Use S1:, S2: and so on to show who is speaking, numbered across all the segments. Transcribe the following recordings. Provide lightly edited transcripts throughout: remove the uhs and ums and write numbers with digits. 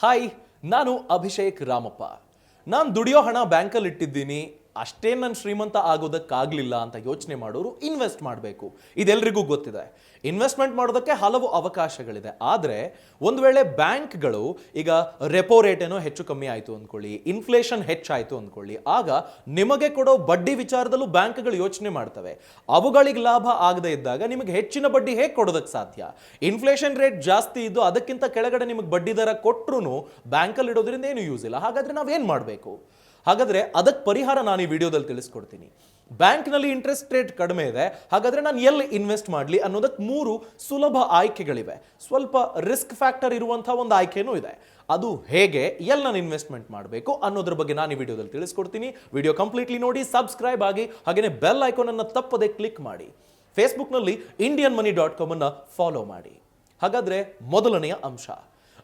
S1: Hi, ನಾನು ಅಭಿಷೇಕ್ ರಾಮಪ್ಪ. ನಾನು ದುಡಿಯೋ ಹಣ ಬ್ಯಾಂಕಲ್ಲಿ ಇಟ್ಟಿದ್ದೀನಿ, ಅಷ್ಟೇ ನಾನು ಶ್ರೀಮಂತ ಆಗೋದಕ್ಕಾಗಲಿಲ್ಲ ಅಂತ ಯೋಚನೆ ಮಾಡೋರು ಇನ್ವೆಸ್ಟ್ ಮಾಡಬೇಕು. ಇದೆಲ್ಲರಿಗೂ ಗೊತ್ತಿದೆ. ಇನ್ವೆಸ್ಟ್ಮೆಂಟ್ ಮಾಡೋದಕ್ಕೆ ಹಲವು ಅವಕಾಶಗಳಿದೆ. ಆದರೆ ಒಂದು ವೇಳೆ ಬ್ಯಾಂಕ್ಗಳು ಈಗ ರೆಪೋ ರೇಟ್ ಏನೋ ಹೆಚ್ಚು ಕಮ್ಮಿ ಆಯಿತು ಅಂದ್ಕೊಳ್ಳಿ, ಇನ್ಫ್ಲೇಷನ್ ಹೆಚ್ಚಾಯಿತು ಅಂದ್ಕೊಳ್ಳಿ, ಆಗ ನಿಮಗೆ ಕೊಡೋ ಬಡ್ಡಿ ವಿಚಾರದಲ್ಲೂ ಬ್ಯಾಂಕ್ಗಳು ಯೋಚನೆ ಮಾಡ್ತವೆ. ಅವುಗಳಿಗೆ ಲಾಭ ಆಗದೇ ಇದ್ದಾಗ ನಿಮಗೆ ಹೆಚ್ಚಿನ ಬಡ್ಡಿ ಹೇಗೆ ಕೊಡೋದಕ್ಕೆ ಸಾಧ್ಯ? ಇನ್ಫ್ಲೇಷನ್ ರೇಟ್ ಜಾಸ್ತಿ ಇದ್ದು ಅದಕ್ಕಿಂತ ಕೆಳಗಡೆ ನಿಮಗೆ ಬಡ್ಡಿ ದರ ಕೊಟ್ಟರು ಬ್ಯಾಂಕಲ್ಲಿ ಇಡೋದ್ರಿಂದ ಏನು ಯೂಸ್ ಇಲ್ಲ. ಹಾಗಾದ್ರೆ ನಾವೇನು ಮಾಡಬೇಕು? ಹಾಗಾದ್ರೆ ಅದಕ್ಕೆ ಪರಿಹಾರ ನಾನು ಈ ವಿಡಿಯೋದಲ್ಲಿ ತಿಳಿಸ್ಕೊಡ್ತೀನಿ. ಬ್ಯಾಂಕ್ನಲ್ಲಿ ಇಂಟ್ರೆಸ್ಟ್ ರೇಟ್ ಕಡಿಮೆ ಇದೆ, ಹಾಗಾದ್ರೆ ನಾನು ಎಲ್ಲಿ ಇನ್ವೆಸ್ಟ್ ಮಾಡಲಿ ಅನ್ನೋದಕ್ಕೆ 3 ಸುಲಭ ಆಯ್ಕೆಗಳಿವೆ. ಸ್ವಲ್ಪ ರಿಸ್ಕ್ ಫ್ಯಾಕ್ಟರ್ ಇರುವಂತಹ ಒಂದು ಆಯ್ಕೆನೂ ಇದೆ. ಅದು ಹೇಗೆ, ಎಲ್ಲಿ ನಾನು ಇನ್ವೆಸ್ಟ್ಮೆಂಟ್ ಮಾಡಬೇಕು ಅನ್ನೋದ್ರ ಬಗ್ಗೆ ನಾನು ಈ ವಿಡಿಯೋದಲ್ಲಿ ತಿಳಿಸ್ಕೊಡ್ತೀನಿ. ವಿಡಿಯೋ ಕಂಪ್ಲೀಟ್ಲಿ ನೋಡಿ, ಸಬ್ಸ್ಕ್ರೈಬ್ ಆಗಿ, ಹಾಗೆಯೇ ಬೆಲ್ ಐಕಾನ್ ಅನ್ನು ತಪ್ಪದೆ ಕ್ಲಿಕ್ ಮಾಡಿ. ಫೇಸ್ಬುಕ್ನಲ್ಲಿ indianmoney.com ಅನ್ನು ಫಾಲೋ ಮಾಡಿ. ಹಾಗಾದ್ರೆ ಮೊದಲನೆಯ ಅಂಶ,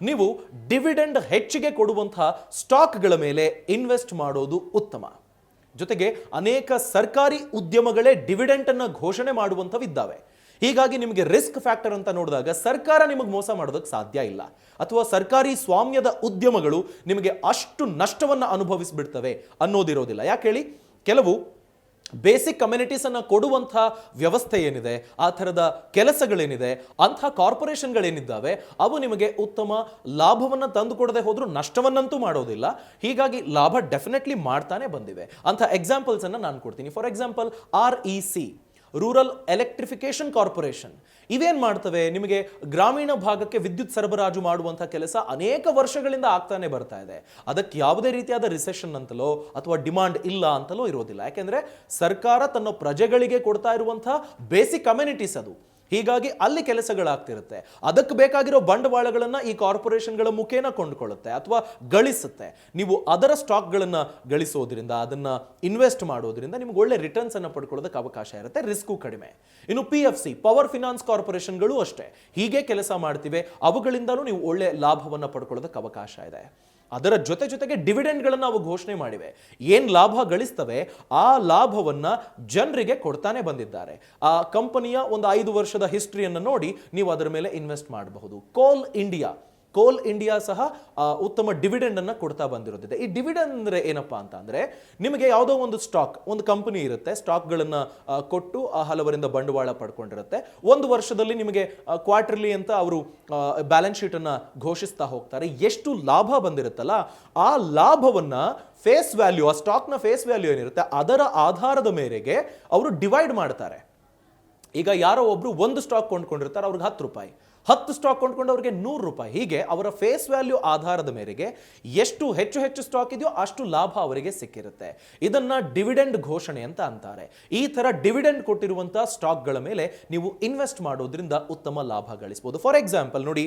S1: ನೀವು ಡಿವಿಡೆಂಡ್ ಹೆಚ್ಚಿಗೆ ಕೊಡುವಂತಹ ಸ್ಟಾಕ್ಗಳ ಮೇಲೆ ಇನ್ವೆಸ್ಟ್ ಮಾಡೋದು ಉತ್ತಮ. ಜೊತೆಗೆ ಅನೇಕ ಸರ್ಕಾರಿ ಉದ್ಯಮಗಳೇ ಡಿವಿಡೆಂಟ್ ಅನ್ನು ಘೋಷಣೆ ಮಾಡುವಂಥವಿದ್ದಾವೆ. ಹೀಗಾಗಿ ನಿಮಗೆ ರಿಸ್ಕ್ ಫ್ಯಾಕ್ಟರ್ ಅಂತ ನೋಡಿದಾಗ ಸರ್ಕಾರ ನಿಮಗೆ ಮೋಸ ಮಾಡೋದಕ್ಕೆ ಸಾಧ್ಯ ಇಲ್ಲ, ಅಥವಾ ಸರ್ಕಾರಿ ಸ್ವಾಮ್ಯದ ಉದ್ಯಮಗಳು ನಿಮಗೆ ಅಷ್ಟು ನಷ್ಟವನ್ನು ಅನುಭವಿಸಿಬಿಡ್ತವೆ ಅನ್ನೋದಿರೋದಿಲ್ಲ. ಯಾಕೆ ಹೇಳಿ, ಕೆಲವು ಬೇಸಿಕ್ ಕಮ್ಯುನಿಟೀಸ್ ಅನ್ನು ಕೊಡುವಂಥ ವ್ಯವಸ್ಥೆ ಏನಿದೆ, ಆ ಥರದ ಕೆಲಸಗಳೇನಿದೆ, ಅಂಥ ಕಾರ್ಪೊರೇಷನ್ಗಳೇನಿದ್ದಾವೆ ಅವು ನಿಮಗೆ ಉತ್ತಮ ಲಾಭವನ್ನು ತಂದುಕೊಡದೆ ಹೋದರೂ ನಷ್ಟವನ್ನಂತೂ ಮಾಡೋದಿಲ್ಲ. ಹೀಗಾಗಿ ಲಾಭ ಡೆಫಿನೆಟ್ಲಿ ಮಾಡ್ತಾನೆ ಬಂದಿವೆ. ಅಂಥ ಎಕ್ಸಾಂಪಲ್ಸ್ ಅನ್ನು ನಾನು ಕೊಡ್ತೀನಿ. For example REC, rural electrification corporation, ಇವೇನ್ ಮಾಡ್ತವೆ? ನಿಮಗೆ ಗ್ರಾಮೀಣ ಭಾಗಕ್ಕೆ ವಿದ್ಯುತ್ ಸರಬರಾಜು ಮಾಡುವಂಥ ಕೆಲಸ ಅನೇಕ ವರ್ಷಗಳಿಂದ ಆಗ್ತಾನೆ ಬರ್ತಾ ಇದೆ. ಅದಕ್ಕೆ ಯಾವುದೇ ರೀತಿಯಾದ ರಿಸೆಷನ್ ಅಂತಲೋ ಅಥವಾ ಡಿಮಾಂಡ್ ಇಲ್ಲ ಅಂತಲೋ ಇರೋದಿಲ್ಲ. ಯಾಕೆಂದ್ರೆ ಸರ್ಕಾರ ತನ್ನ ಪ್ರಜೆಗಳಿಗೆ ಕೊಡ್ತಾ ಇರುವಂತಹ ಬೇಸಿಕ್ ಕಮ್ಯುನಿಟೀಸ್ ಅದು. ಹೀಗಾಗಿ ಅಲ್ಲಿ ಕೆಲಸಗಳಾಗ್ತಿರುತ್ತೆ. ಅದಕ್ಕೆ ಬೇಕಾಗಿರೋ ಬಂಡವಾಳಗಳನ್ನು ಈ ಕಾರ್ಪೊರೇಷನ್ಗಳ ಮುಖೇನ ಕೊಂಡುಕೊಳ್ಳುತ್ತೆ ಅಥವಾ ಗಳಿಸುತ್ತೆ. ನೀವು ಅದರ ಸ್ಟಾಕ್ಗಳನ್ನು ಗಳಿಸೋದ್ರಿಂದ, ಅದನ್ನ ಇನ್ವೆಸ್ಟ್ ಮಾಡೋದ್ರಿಂದ ನಿಮ್ಗೆ ಒಳ್ಳೆ ರಿಟರ್ನ್ಸ್ ಅನ್ನು ಪಡ್ಕೊಳ್ಳೋದಕ್ಕೆ ಅವಕಾಶ ಇರುತ್ತೆ, ರಿಸ್ಕು ಕಡಿಮೆ. ಇನ್ನು PFC, ಪವರ್ ಫಿನಾನ್ಸ್ ಕಾರ್ಪೊರೇಷನ್ಗಳು ಅಷ್ಟೇ ಹೀಗೆ ಕೆಲಸ ಮಾಡ್ತಿವೆ. ಅವುಗಳಿಂದಲೂ ನೀವು ಒಳ್ಳೆ ಲಾಭವನ್ನು ಪಡ್ಕೊಳ್ಳೋದಕ್ಕೆ ಅವಕಾಶ ಇದೆ. ಅದರ ಜೊತೆಗೆ ಡಿವಿಡೆಂಡ್ಗಳನ್ನು ಅವು ಘೋಷಣೆ ಮಾಡಿವೆ. ಏನು ಲಾಭ ಗಳಿಸ್ತವೆ ಆ ಲಾಭವನ್ನ ಜನರಿಗೆ ಕೊಡ್ತಾನೆ ಬಂದಿದ್ದಾರೆ. ಆ ಕಂಪನಿಯ ಒಂದು 5 ವರ್ಷದ ಹಿಸ್ಟ್ರಿಯನ್ನು ನೋಡಿ ನೀವು ಅದರ ಮೇಲೆ ಇನ್ವೆಸ್ಟ್ ಮಾಡಬಹುದು. ಕೋಲ್ ಇಂಡಿಯಾ ಸಹ ಉತ್ತಮ ಡಿವಿಡೆಂಡ್ ಅನ್ನು ಕೊಡ್ತಾ ಬಂದಿರೋದಿದೆ. ಈ ಡಿವಿಡೆಂಡ್ ಅಂದ್ರೆ ಏನಪ್ಪಾ ಅಂತ ಅಂದ್ರೆ, ನಿಮಗೆ ಯಾವುದೋ ಒಂದು ಸ್ಟಾಕ್, ಒಂದು ಕಂಪನಿ ಇರುತ್ತೆ, ಸ್ಟಾಕ್ಗಳನ್ನು ಕೊಟ್ಟು ಹಲವರಿಂದ ಬಂಡವಾಳ ಪಡ್ಕೊಂಡಿರುತ್ತೆ. ಒಂದು ವರ್ಷದಲ್ಲಿ ನಿಮಗೆ ಕ್ವಾರ್ಟರ್ಲಿ ಅಂತ ಅವರು ಬ್ಯಾಲೆನ್ಸ್ ಶೀಟ್ ಅನ್ನ ಘೋಷಿಸ್ತಾ ಹೋಗ್ತಾರೆ. ಎಷ್ಟು ಲಾಭ ಬಂದಿರುತ್ತಲ್ಲ ಆ ಲಾಭವನ್ನ ಫೇಸ್ ವ್ಯಾಲ್ಯೂ, ಆ ಸ್ಟಾಕ್ನ ಫೇಸ್ ವ್ಯಾಲ್ಯೂ ಏನಿರುತ್ತೆ ಅದರ ಆಧಾರದ ಮೇರೆಗೆ ಅವರು ಡಿವೈಡ್ ಮಾಡ್ತಾರೆ. ಈಗ ಯಾರೋ ಒಬ್ರು ಒಂದು ಸ್ಟಾಕ್ ಕೊಂಡ್ಕೊಂಡಿರ್ತಾರೆ, ಅವ್ರಿಗೆ 10 ರೂಪಾಯಿ, 10 ಸ್ಟಾಕ್ ಕೊಂಡ್ಕೊಂಡವ್ರಿಗೆ 100 ರೂಪಾಯಿ. ಹೀಗೆ ಅವರ ಫೇಸ್ ವ್ಯಾಲ್ಯೂ ಆಧಾರದ ಮೇರೆಗೆ ಎಷ್ಟು ಹೆಚ್ಚು ಸ್ಟಾಕ್ ಇದೆಯೋ ಅಷ್ಟು ಲಾಭ ಅವರಿಗೆ ಸಿಕ್ಕಿರುತ್ತೆ. ಇದನ್ನ ಡಿವಿಡೆಂಡ್ ಘೋಷಣೆ ಅಂತ ಅಂತಾರೆ. ಈ ತರ ಡಿವಿಡೆಂಡ್ ಕೊಟ್ಟಿರುವಂತಹ ಸ್ಟಾಕ್ಗಳ ಮೇಲೆ ನೀವು ಇನ್ವೆಸ್ಟ್ ಮಾಡೋದ್ರಿಂದ ಉತ್ತಮ ಲಾಭ ಗಳಿಸಬಹುದು. ಫಾರ್ ಎಕ್ಸಾಂಪಲ್ ನೋಡಿ,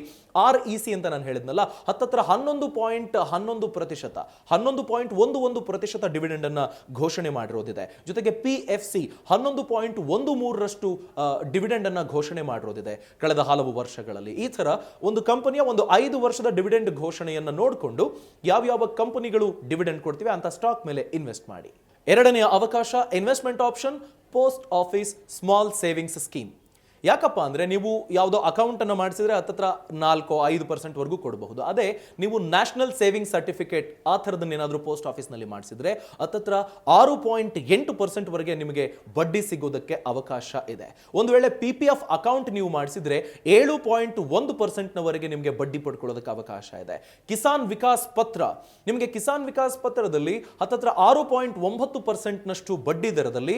S1: REC ಅಂತ ನಾನು ಹೇಳಿದ್ನಲ್ಲ, ಹತ್ತತ್ರ 11.11%, 11.11% ಡಿವಿಡೆಂಡ್ ಅನ್ನ ಘೋಷಣೆ ಮಾಡಿರೋದಿದೆ. ಜೊತೆಗೆ PFC 11.13% ಡಿವಿಡೆಂಡ್ ಅನ್ನ ಘೋಷಣೆ ಮಾಡಿರೋದಿದೆ ಕಳೆದ ಹಲವು ವರ್ಷಗಳು. ಈ ತರ ಒಂದು ಕಂಪನಿಯ ಒಂದು 5 ವರ್ಷದ ಡಿವಿಡೆಂಡ್ ಘೋಷಣೆಯನ್ನು ನೋಡಿಕೊಂಡು ಯಾವ ಕಂಪನಿಗಳು ಡಿವಿಡೆಂಡ್ ಕೊಡ್ತಿವೆ ಅಂತ ಸ್ಟಾಕ್ ಮೇಲೆ ಇನ್ವೆಸ್ಟ್ ಮಾಡಿ. ಎರಡನೆಯ ಅವಕಾಶ, investment option, post office small savings scheme. ಯಾಕಪ್ಪ ಅಂದ್ರೆ, ನೀವು ಯಾವುದೋ ಅಕೌಂಟ್ ಅನ್ನು ಮಾಡಿಸಿದ್ರೆ ಹತ್ತತ್ರ 4-5% ವರೆಗೂ ಕೊಡಬಹುದು. ಅದೇ ನೀವು ನ್ಯಾಷನಲ್ ಸೇವಿಂಗ್ ಸರ್ಟಿಫಿಕೇಟ್ ಆ ಥರದನ್ನ ಏನಾದರೂ ಪೋಸ್ಟ್ ಆಫೀಸ್ನಲ್ಲಿ ಮಾಡಿಸಿದ್ರೆ ಹತ್ತತ್ರ 6.8% ವರೆಗೆ ನಿಮಗೆ ಬಡ್ಡಿ ಸಿಗೋದಕ್ಕೆ ಅವಕಾಶ ಇದೆ. ಒಂದು ವೇಳೆ PPF ಅಕೌಂಟ್ ನೀವು ಮಾಡಿಸಿದ್ರೆ 7.1% ನವರೆಗೆ ನಿಮಗೆ ಬಡ್ಡಿ ಪಡ್ಕೊಳ್ಳೋದಕ್ಕೆ ಅವಕಾಶ ಇದೆ. ಕಿಸಾನ್ ವಿಕಾಸ್ ಪತ್ರ, ನಿಮಗೆ ಕಿಸಾನ್ ವಿಕಾಸ್ ಪತ್ರದಲ್ಲಿ ಹತ್ತತ್ರ 6.9% ಬಡ್ಡಿ ದರದಲ್ಲಿ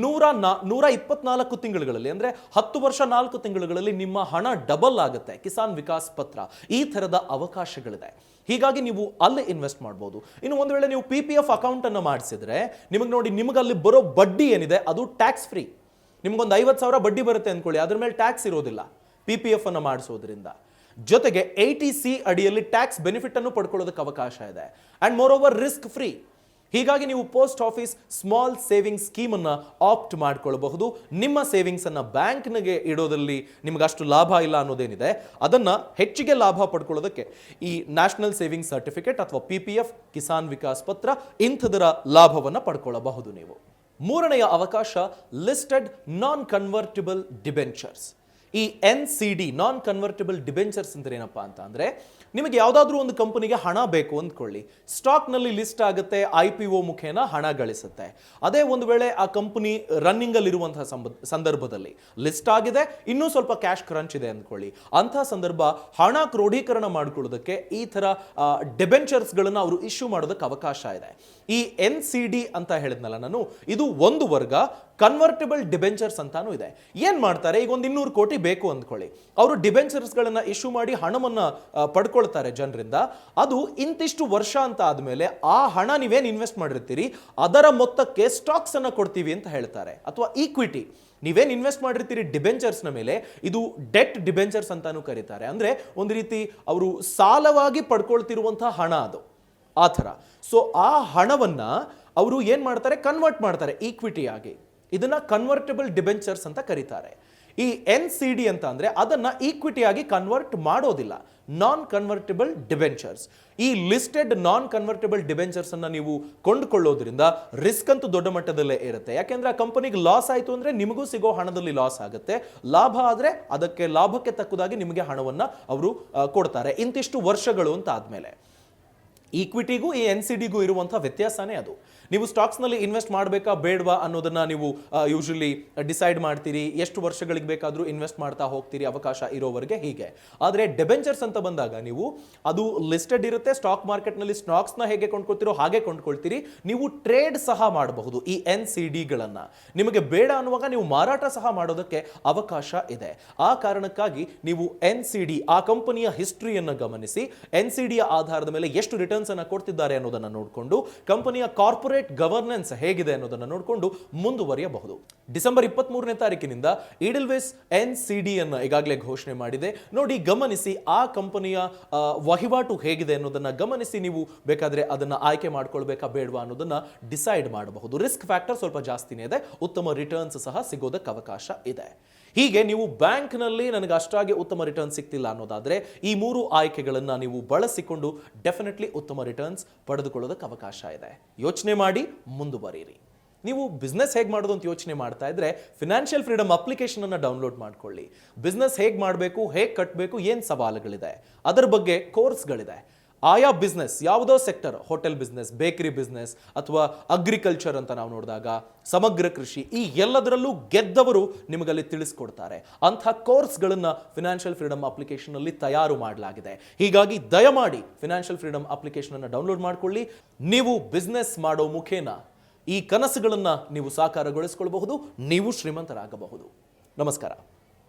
S1: 124 ತಿಂಗಳುಗಳಲ್ಲಿ, ಅಂದ್ರೆ 10 ವರ್ಷ 4 ತಿಂಗಳುಗಳಲ್ಲಿ ನಿಮ್ಮ ಹಣ ಡಬಲ್ ಆಗುತ್ತೆ. ಕಿಸಾನ್ ವಿಕಾಸ್ ಪತ್ರ, ಈ ತರದ ಅವಕಾಶಗಳಿದೆ. ಹೀಗಾಗಿ ನೀವು ಅಲ್ಲಿ ಇನ್ವೆಸ್ಟ್ ಮಾಡಬಹುದು. ಇನ್ನು ಒಂದು ವೇಳೆ ನೀವು PPF ಅಕೌಂಟ್ ಅನ್ನು ಮಾಡಿಸಿದ್ರೆ ನಿಮಗೆ ಅಲ್ಲಿ ಬರೋ ಬಡ್ಡಿ ಏನಿದೆ ಅದು ಟ್ಯಾಕ್ಸ್ ಫ್ರೀ. ನಿಮ್ಗೊಂದು 50,000 ಬಡ್ಡಿ ಬರುತ್ತೆ ಅಂದ್ಕೊಳ್ಳಿ, ಅದ್ರ ಮೇಲೆ ಟ್ಯಾಕ್ಸ್ ಇರೋದಿಲ್ಲ PPF ಅನ್ನು ಮಾಡಿಸೋದ್ರಿಂದ. ಜೊತೆಗೆ 80C ಅಡಿಯಲ್ಲಿ ಟ್ಯಾಕ್ಸ್ ಬೆನಿಫಿಟ್ ಅನ್ನು ಪಡ್ಕೊಳ್ಳೋದಕ್ಕೆ ಅವಕಾಶ ಇದೆ. And more over risk free. ಹೀಗಾಗಿ ನೀವು post office small savings scheme ಅನ್ನು ಆಪ್ಟ್ ಮಾಡ್ಕೊಳ್ಳಬಹುದು. ನಿಮ್ಮ ಸೇವಿಂಗ್ಸ್ ಅನ್ನ ಬ್ಯಾಂಕ್ನಿಗೆ ಇಡೋದ್ರಲ್ಲಿ ನಿಮ್ಗೆ ಅಷ್ಟು ಲಾಭ ಇಲ್ಲ ಅನ್ನೋದೇನಿದೆ, ಅದನ್ನ ಹೆಚ್ಚಿಗೆ ಲಾಭ ಪಡ್ಕೊಳ್ಳೋದಕ್ಕೆ ಈ ನ್ಯಾಷನಲ್ ಸೇವಿಂಗ್ ಸರ್ಟಿಫಿಕೇಟ್ ಅಥವಾ PPF, ಕಿಸಾನ್ ವಿಕಾಸ್ ಪತ್ರ ಇಂಥದರ ಲಾಭವನ್ನು ಪಡ್ಕೊಳ್ಳಬಹುದು ನೀವು. ಮೂರನೆಯ ಅವಕಾಶ, ಲಿಸ್ಟೆಡ್ ನಾನ್ ಕನ್ವರ್ಟಿಬಲ್ ಡಿಬೆಂಚರ್ಸ್. ಈ NCD ನಾನ್ ಕನ್ವರ್ಟಿಬಲ್ ಡಿಬೆಂಚರ್ಸ್ ಅಂದ್ರೆ ಏನಪ್ಪಾ ಅಂತ ಅಂದ್ರೆ, ನಿಮಗೆ ಯಾವುದಾದ್ರೂ ಒಂದು ಕಂಪನಿಗೆ ಹಣ ಬೇಕು ಅಂದ್ಕೊಳ್ಳಿ, ಸ್ಟಾಕ್ನಲ್ಲಿ ಲಿಸ್ಟ್ ಆಗುತ್ತೆ, IPO ಮುಖೇನ ಹಣ ಗಳಿಸುತ್ತೆ. ಅದೇ ಒಂದು ವೇಳೆ ಆ ಕಂಪನಿ ರನ್ನಿಂಗ್ ಅಲ್ಲಿ ಇರುವಂತಹ ಸಂದರ್ಭದಲ್ಲಿ ಲಿಸ್ಟ್ ಆಗಿದೆ, ಇನ್ನೂ ಸ್ವಲ್ಪ ಕ್ಯಾಶ್ ಕ್ರಂಚ್ ಇದೆ ಅಂದ್ಕೊಳ್ಳಿ, ಅಂತಹ ಸಂದರ್ಭ ಹಣ ಕ್ರೋಢೀಕರಣ ಮಾಡಿಕೊಳ್ಳೋದಕ್ಕೆ ಈ ತರ ಡಿಬೆಂಚರ್ಸ್ ಗಳನ್ನ ಅವರು ಇಶ್ಯೂ ಮಾಡೋದಕ್ಕೆ ಅವಕಾಶ ಇದೆ. ಈ NCD ಅಂತ ಹೇಳಿದ್ನಲ್ಲ ನಾನು, ಇದು ಒಂದು ವರ್ಗ ಕನ್ವರ್ಟಬಲ್ ಡಿಬೆಂಚರ್ಸ್ ಅಂತಾನು ಇದೆ. ಏನ್ ಮಾಡ್ತಾರೆ, ಈಗ ಒಂದು 200 ಕೋಟಿ ಬೇಕು ಅಂದ್ಕೊಳ್ಳಿ, ಅವರು ಡಿಬೆಂಚರ್ಸ್ ಗಳನ್ನ ಇಶ್ಯೂ ಮಾಡಿ ಹಣವನ್ನ ಪಡ್ಕೊಳ್ತಾರೆ ಜನರಿಂದ. ಅದು ಇಂತಿಷ್ಟು ವರ್ಷ ಅಂತ ಆದ್ಮೇಲೆ ಆ ಹಣ ನೀವೇನ್ ಇನ್ವೆಸ್ಟ್ ಮಾಡಿರ್ತೀರಿ ಅದರ ಮೊತ್ತಕ್ಕೆ ಸ್ಟಾಕ್ಸ್ ಅನ್ನ ಕೊಡ್ತೀವಿ ಅಂತ ಹೇಳ್ತಾರೆ, ಅಥವಾ ಈಕ್ವಿಟಿ. ನೀವೇನ್ ಇನ್ವೆಸ್ಟ್ ಮಾಡಿರ್ತೀರಿ ಡಿಬೆಂಚರ್ಸ್ನ ಮೇಲೆ, ಇದು ಡೆಟ್ ಡಿಬೆಂಚರ್ಸ್ ಅಂತಾನು ಕರೀತಾರೆ. ಅಂದ್ರೆ ಒಂದು ರೀತಿ ಅವರು ಸಾಲವಾಗಿ ಪಡ್ಕೊಳ್ತಿರುವಂತಹ ಹಣ ಅದು, ಆ ಥರ. ಸೊ ಆ ಹಣವನ್ನ ಅವರು ಏನ್ ಮಾಡ್ತಾರೆ, ಕನ್ವರ್ಟ್ ಮಾಡ್ತಾರೆ ಈಕ್ವಿಟಿ ಆಗಿ. ಇದನ್ನ ಕನ್ವರ್ಟಬಲ್ ಡಿಬೆಂಚರ್ಸ್ ಅಂತ ಕರೀತಾರೆ. ಈ NCD ಅಂತ ಅಂದ್ರೆ ಅದನ್ನ ಈಕ್ವಿಟಿ ಆಗಿ ಕನ್ವರ್ಟ್ ಮಾಡೋದಿಲ್ಲ, ನಾನ್ ಕನ್ವರ್ಟಬಲ್ ಡಿಬೆಂಚರ್ಸ್. ಈ ಲಿಸ್ಟೆಡ್ ನಾನ್ ಕನ್ವರ್ಟಬಲ್ ಡಿಬೆಂಚರ್ಸ್ ಅನ್ನ ನೀವು ಕೊಂಡುಕೊಳ್ಳೋದ್ರಿಂದ ರಿಸ್ಕ್ ಅಂತೂ ದೊಡ್ಡ ಮಟ್ಟದಲ್ಲೇ ಇರುತ್ತೆ. ಯಾಕೆಂದ್ರೆ ಆ ಕಂಪನಿಗೆ ಲಾಸ್ ಆಯ್ತು ಅಂದ್ರೆ ನಿಮಗೂ ಸಿಗೋ ಹಣದಲ್ಲಿ ಲಾಸ್ ಆಗುತ್ತೆ, ಲಾಭ ಆದ್ರೆ ಅದಕ್ಕೆ ಲಾಭಕ್ಕೆ ತಕ್ಕದಾಗಿ ನಿಮಗೆ ಹಣವನ್ನ ಅವರು ಕೊಡ್ತಾರೆ ಇಂತಿಷ್ಟು ವರ್ಷಗಳು ಅಂತ ಆದ್ಮೇಲೆ. ಈಕ್ವಿಟಿಗೂ ಈ NCDಗೂ ಇರುವಂತಹ ವ್ಯತ್ಯಾಸನೇ ಅದು. ನೀವು ಸ್ಟಾಕ್ಸ್ನಲ್ಲಿ ಇನ್ವೆಸ್ಟ್ ಮಾಡಬೇಕಾ ಬೇಡವಾ ಅನ್ನೋದನ್ನ ನೀವು ಯೂಶಲಿ ಡಿಸೈಡ್ ಮಾಡ್ತೀರಿ, ಎಷ್ಟು ವರ್ಷಗಳಿಗೆ ಬೇಕಾದರೂ ಇನ್ವೆಸ್ಟ್ ಮಾಡ್ತಾ ಹೋಗ್ತೀರಿ ಅವಕಾಶ ಇರೋವರೆಗೆ, ಹೀಗೆ. ಆದರೆ ಡಿಬೆಂಚರ್ಸ್ ಅಂತ ಬಂದಾಗ ನೀವು ಅದು ಲಿಸ್ಟೆಡ್ ಇರುತ್ತೆ, ಸ್ಟಾಕ್ ಮಾರ್ಕೆಟ್ನಲ್ಲಿ ಸ್ಟಾಕ್ಸ್ನ ಹೇಗೆ ಕೊಂಡ್ಕೊಳ್ತೀರೋ ಹಾಗೆ ಕೊಂಡ್ಕೊಳ್ತೀರಿ. ನೀವು ಟ್ರೇಡ್ ಸಹ ಮಾಡಬಹುದು ಈ NCDಗಳನ್ನ. ನಿಮಗೆ ಬೇಡ ಅನ್ನುವಾಗ ನೀವು ಮಾರಾಟ ಸಹ ಮಾಡೋದಕ್ಕೆ ಅವಕಾಶ ಇದೆ. ಆ ಕಾರಣಕ್ಕಾಗಿ ನೀವು NCD ಆ ಕಂಪನಿಯ ಹಿಸ್ಟ್ರಿಯನ್ನು ಗಮನಿಸಿ, NCDಯ ಆಧಾರದ ಮೇಲೆ ಎಷ್ಟು ರಿಟರ್ನ್ಸ್ ಅನ್ನು ಕೊಡ್ತಿದ್ದಾರೆ ಅನ್ನೋದನ್ನ ನೋಡಿಕೊಂಡು, ಕಂಪನಿಯ ಕಾರ್ಪೊರೇಟ್ ಗವರ್ನೆನ್ಸ್ ಹೇಗಿದೆ ಅನ್ನೋದನ್ನ ನೋಡಿಕೊಂಡು ಮುಂದುವರಿಯಬಹುದು. ಡಿಸೆಂಬರ್ 23ನೇ ತಾರೀಕಿನಿಂದ ಈಡಲ್ವೇಸ್ NCD ಅನ್ನು ಈಗಾಗಲೇ ಘೋಷಣೆ ಮಾಡಿದೆ. ನೋಡಿ, ಗಮನಿಸಿ ಆ ಕಂಪನಿಯ ವಹಿವಾಟು ಹೇಗಿದೆ ಅನ್ನೋದನ್ನ ಗಮನಿಸಿ ನೀವು ಬೇಕಾದ್ರೆ ಅದನ್ನ ಆಯ್ಕೆ ಮಾಡ್ಕೊಳ್ಬೇಕಾ ಬೇಡವಾ ಅನ್ನೋದನ್ನ ಡಿಸೈಡ್ ಮಾಡಬಹುದು. ರಿಸ್ಕ್ ಫ್ಯಾಕ್ಟರ್ ಸ್ವಲ್ಪ ಜಾಸ್ತಿನೇ ಇದೆ, ಉತ್ತಮ ರಿಟರ್ನ್ಸ್ ಸಹ ಸಿಗೋದಕ್ಕೆ ಅವಕಾಶ ಇದೆ. ಹೀಗೆ ನೀವು ಬ್ಯಾಂಕ್ನಲ್ಲಿ ನನಗೆ ಅಷ್ಟಾಗಿ ಉತ್ತಮ ರಿಟರ್ನ್ ಸಿಗ್ತಿಲ್ಲ ಅನ್ನೋದಾದ್ರೆ ಈ 3 ಆಯ್ಕೆಗಳನ್ನ ನೀವು ಬಳಸಿಕೊಂಡು ಡೆಫಿನೆಟ್ಲಿ ಉತ್ತಮ ರಿಟರ್ನ್ಸ್ ಪಡೆದುಕೊಳ್ಳೋದಕ್ಕೆ ಅವಕಾಶ ಇದೆ. ಯೋಚನೆ ಮಾಡಿ ಮುಂದುವರಿಯಿರಿ. ನೀವು ಬಿಸ್ನೆಸ್ ಹೇಗೆ ಮಾಡೋದು ಅಂತ ಯೋಚನೆ ಮಾಡ್ತಾ ಇದ್ರೆ ಫಿನಾನ್ಷಿಯಲ್ ಫ್ರೀಡಮ್ ಅಪ್ಲಿಕೇಶನ್ ಅನ್ನು ಡೌನ್ಲೋಡ್ ಮಾಡ್ಕೊಳ್ಳಿ. ಬಿಸ್ನೆಸ್ ಹೇಗೆ ಮಾಡಬೇಕು, ಹೇಗೆ ಕಟ್ಟಬೇಕು, ಏನು ಸವಾಲುಗಳಿದೆ ಅದರ ಬಗ್ಗೆ ಕೋರ್ಸ್ಗಳಿದೆ. ಆಯಾ ಬಿಸ್ನೆಸ್ ಯಾವುದೋ sector, hotel business, bakery business ಅಥವಾ ಅಗ್ರಿಕಲ್ಚರ್ ಅಂತ ನಾವು ನೋಡಿದಾಗ ಸಮಗ್ರ ಕೃಷಿ, ಈ ಎಲ್ಲದರಲ್ಲೂ ಗೆದ್ದವರು ನಿಮಗಲ್ಲಿ ತಿಳಿಸ್ಕೊಡ್ತಾರೆ. ಅಂಥ ಕೋರ್ಸ್ಗಳನ್ನು ಫಿನಾನ್ಷಿಯಲ್ ಫ್ರೀಡಮ್ ಅಪ್ಲಿಕೇಶನ್ ಅಲ್ಲಿ ತಯಾರು ಮಾಡಲಾಗಿದೆ. ಹೀಗಾಗಿ ದಯಮಾಡಿ ಫಿನಾನ್ಷಿಯಲ್ ಫ್ರೀಡಮ್ ಅಪ್ಲಿಕೇಶನ್ ಅನ್ನು ಡೌನ್ಲೋಡ್ ಮಾಡ್ಕೊಳ್ಳಿ. ನೀವು ಬಿಸ್ನೆಸ್ ಮಾಡೋ ಮುಖೇನ ಈ ಕನಸುಗಳನ್ನು ನೀವು ಸಾಕಾರಗೊಳಿಸಿಕೊಳ್ಳಬಹುದು, ನೀವು ಶ್ರೀಮಂತರಾಗಬಹುದು. ನಮಸ್ಕಾರ.